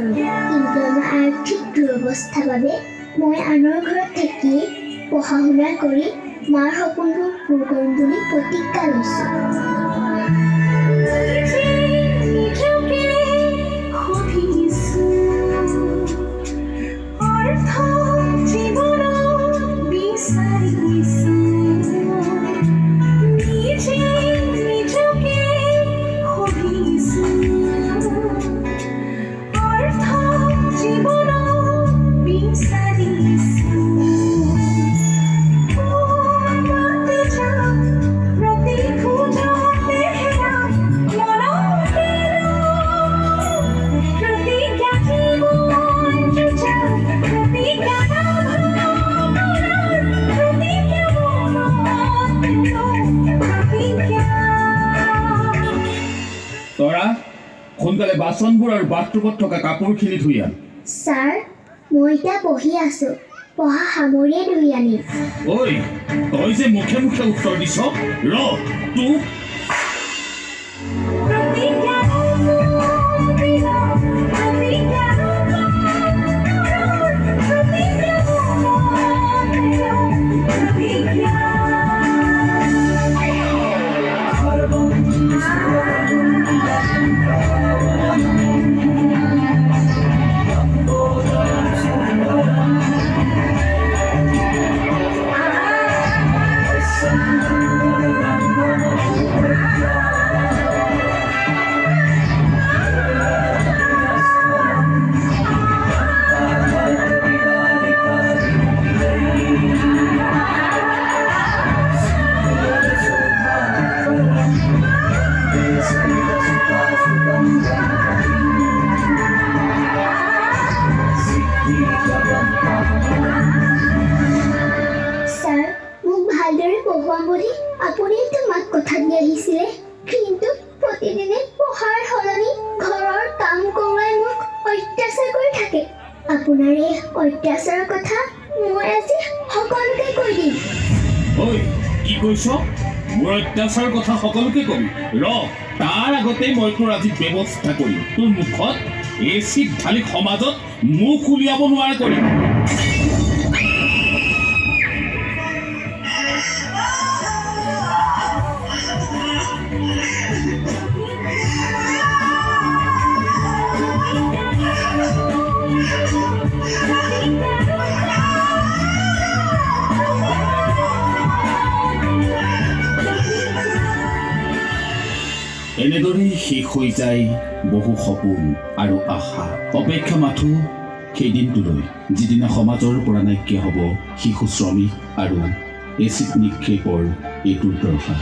পাৰোঁ, কিন্তু আমাৰ আৰ্থিক দুৰৱস্থাৰ বাবে মই আনৰ ঘৰত থাকি পঢ়া শুনা কৰি মাৰ সপোনবোৰ পূৰ কৰিম বুলি প্ৰতিজ্ঞা লৈছোঁ। তৰা, সোনকালে বাচনবোৰ আৰু বাথৰুমত থকা কাপোৰখিনি ধুই আন। ছাৰ, মই এতিয়া পঢ়ি আছোঁ, পঢ়া সামৰিয়ে ধুই আনিম। ঐ, তই যে মুখে মুখে উত্তৰ দিছ, ৰ তোক ছাৰ, মোক ভালদৰে পঢ়ুৱাম বুলি আপুনিতো মাক কথা দি আহিছিলে, কিন্তু প্ৰতিদিনে পঢ়াৰ সলনি ঘৰৰ কাম কৰোৱাই মোক অত্যাচাৰ কৰি থাকে। আপোনাৰ এই অত্যাচাৰৰ কথা মই আজি সকলোকে কৈ দিম। ঐ, কি কৈছ? মোৰ অত্যাচাৰৰ কথা সকলোকে কবি? ৰ, তাৰ আগতেই মই তোৰ আজি ব্যৱস্থা কৰিম। তোৰ মুখত এচিড ঢালি সমাজত মুখ উলিয়াব নোৱাৰা কৰিম। এনেদৰেই শেষ হৈ যায় বহু সপোন আৰু আশা। অপেক্ষা মাথো সেই দিনটোলৈ, যিদিনা সমাজৰ পৰা নাইকিয়া হ'ব শিশু শ্ৰমিক আৰু এচিড নিক্ষেপৰ এই দুৰ্দশা।